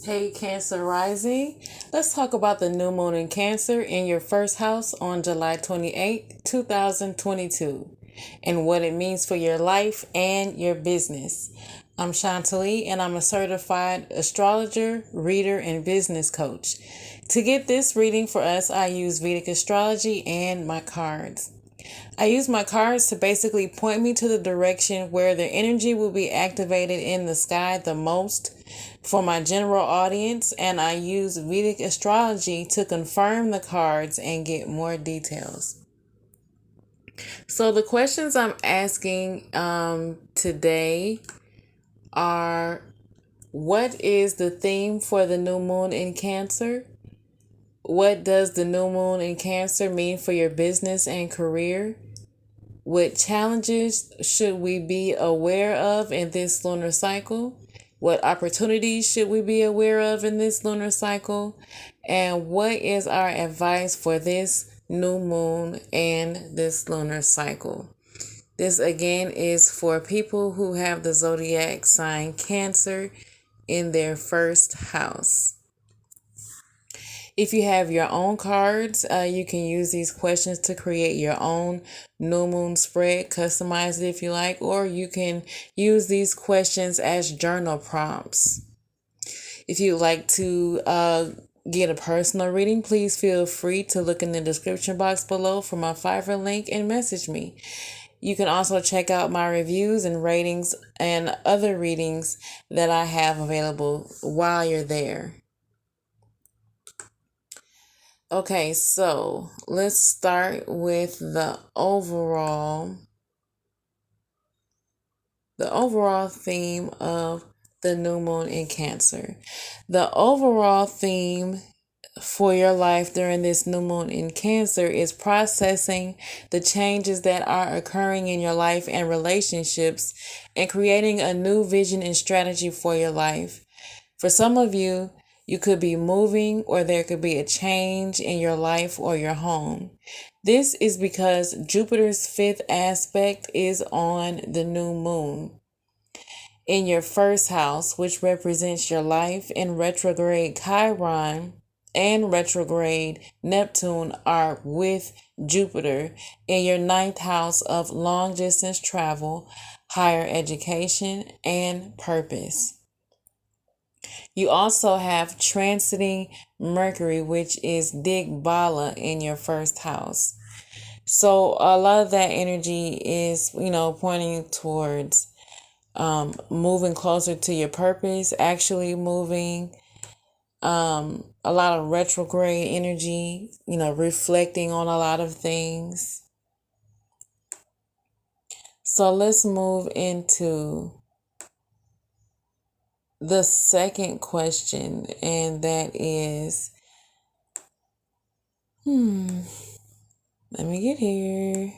Hey, Cancer Rising. Let's talk about the new moon in Cancer in your first house on July 28th, 2022, and what it means for your life and your business. I'm Chantilly, and I'm a certified astrologer, reader, and business coach. To get this reading for us, I use Vedic Astrology and my cards. I use my cards to basically point me to the direction where the energy will be activated in the sky the most for my general audience, and I use Vedic astrology to confirm the cards and get more details. So, the questions I'm asking today are: what is the theme for the new moon in Cancer? What does the new moon in Cancer mean for your business and career? What challenges should we be aware of in this lunar cycle? What opportunities should we be aware of in this lunar cycle? And what is our advice for this new moon and this lunar cycle? This again is for people who have the zodiac sign Cancer in their first house. If you have your own cards, you can use these questions to create your own new moon spread, customize it if you like, or you can use these questions as journal prompts. If you'd like to get a personal reading, please feel free to look in the description box below for my Fiverr link and message me. You can also check out my reviews and ratings and other readings that I have available while you're there. Okay, so let's start with the overall theme of the new moon in Cancer. The overall theme for your life during this new moon in Cancer is processing the changes that are occurring in your life and relationships and creating a new vision and strategy for your life. For some of you, you could be moving, or there could be a change in your life or your home. This is because Jupiter's fifth aspect is on the new moon. In your first house, which represents your life, in retrograde Chiron and retrograde Neptune are with Jupiter in your ninth house of long distance travel, higher education, and purpose. You also have transiting Mercury, which is Digbala in your first house. So a lot of that energy is, pointing towards moving closer to your purpose, actually moving. A lot of retrograde energy, reflecting on a lot of things. So let's move into the second question, and that is, let me get here.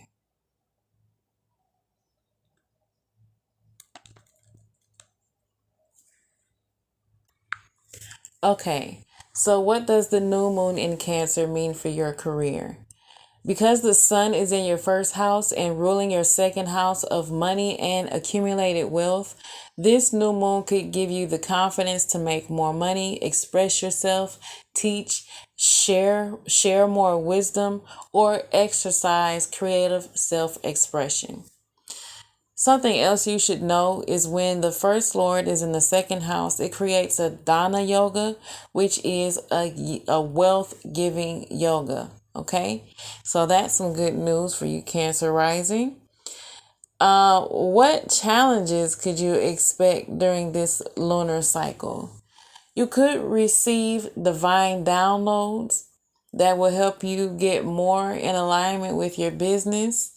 Okay, so what does the new moon in Cancer mean for your career? Because the sun is in your first house and ruling your second house of money and accumulated wealth, this new moon could give you the confidence to make more money, express yourself, teach, share more wisdom, or exercise creative self-expression. Something else you should know is when the first lord is in the second house, it creates a dana yoga, which is a wealth giving yoga. Okay, so that's some good news for you, Cancer rising. What challenges could you expect during this lunar cycle? You could receive divine downloads that will help you get more in alignment with your business.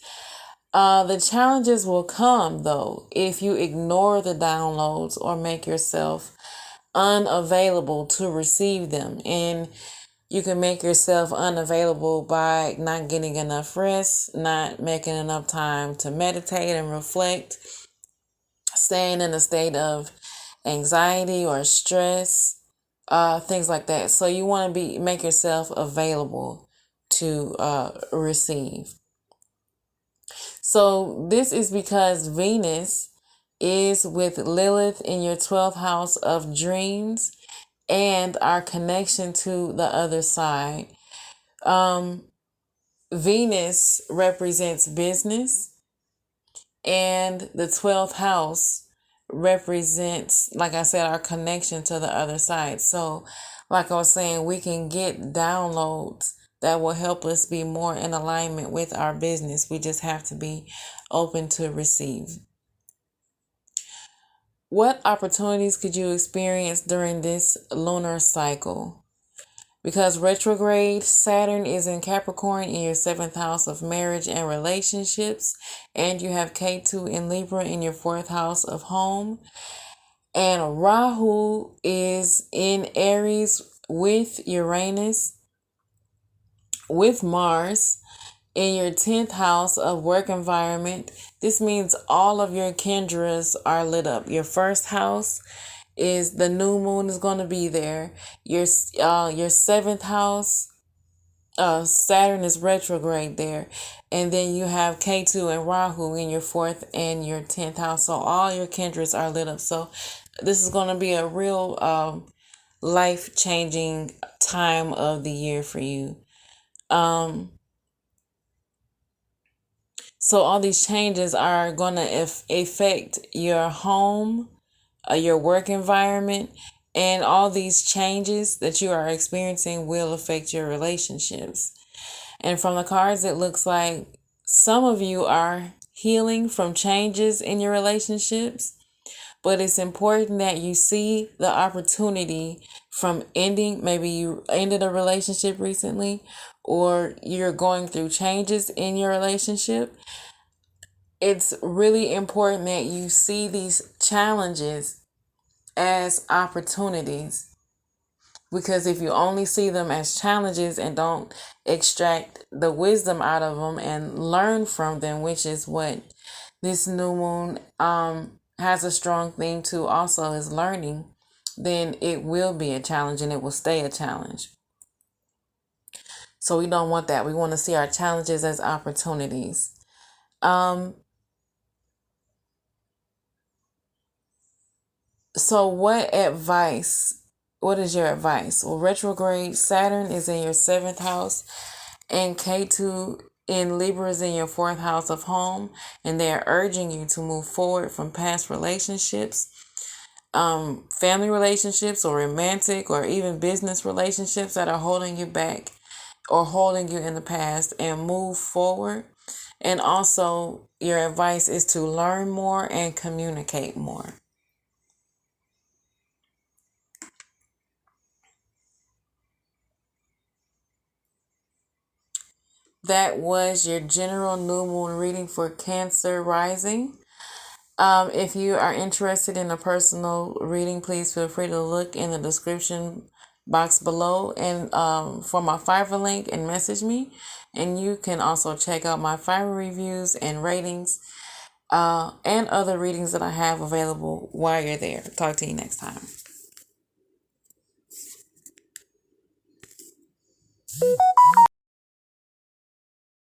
The challenges will come, though, if you ignore the downloads or make yourself unavailable to receive them. And you can make yourself unavailable by not getting enough rest, not making enough time to meditate and reflect, staying in a state of anxiety or stress, things like that. So you want to make yourself available to receive. So this is because Venus is with Lilith in your 12th house of dreams and our connection to the other side. Venus represents business, and the 12th house represents, like I said, our connection to the other side. So, like I was saying, we can get downloads that will help us be more in alignment with our business. We just have to be open to receive. What opportunities could you experience during this lunar cycle? Because retrograde Saturn is in Capricorn in your 7th house of marriage and relationships, and you have K2 in Libra in your 4th house of home, and Rahu is in Aries with Uranus, with Mars in your 10th house of work environment. This means all of your kendras are lit up. Your first house is the new moon is going to be there. Your 7th house, Saturn is retrograde there. And then you have K2 and Rahu in your 4th and your 10th house. So all your kendras are lit up. So this is going to be a real life-changing time of the year for you. So all these changes are going to affect your home, your work environment, and all these changes that you are experiencing will affect your relationships. And from the cards, it looks like some of you are healing from changes in your relationships, but it's important that you see the opportunity from ending. Maybe you ended a relationship recently, or you're going through changes in your relationship. It's really important that you see these challenges as opportunities, because if you only see them as challenges and don't extract the wisdom out of them and learn from them, which is what this new moon has a strong theme to also, is learning, then it will be a challenge and it will stay a challenge. So we don't want that. We want to see our challenges as opportunities. So what is your advice? Well, retrograde Saturn is in your 7th house, and K2 in Libra is in your 4th house of home, and they're urging you to move forward from past relationships, family relationships, or romantic or even business relationships that are holding you back or holding you in the past, and move forward. And also, your advice is to learn more and communicate more. That was your general new moon reading for Cancer rising. If you are interested in a personal reading, please feel free to look in the description box below and for my Fiverr link and message me. And you can also check out my Fiverr reviews and ratings and other readings that I have available while you're there. Talk to you next time.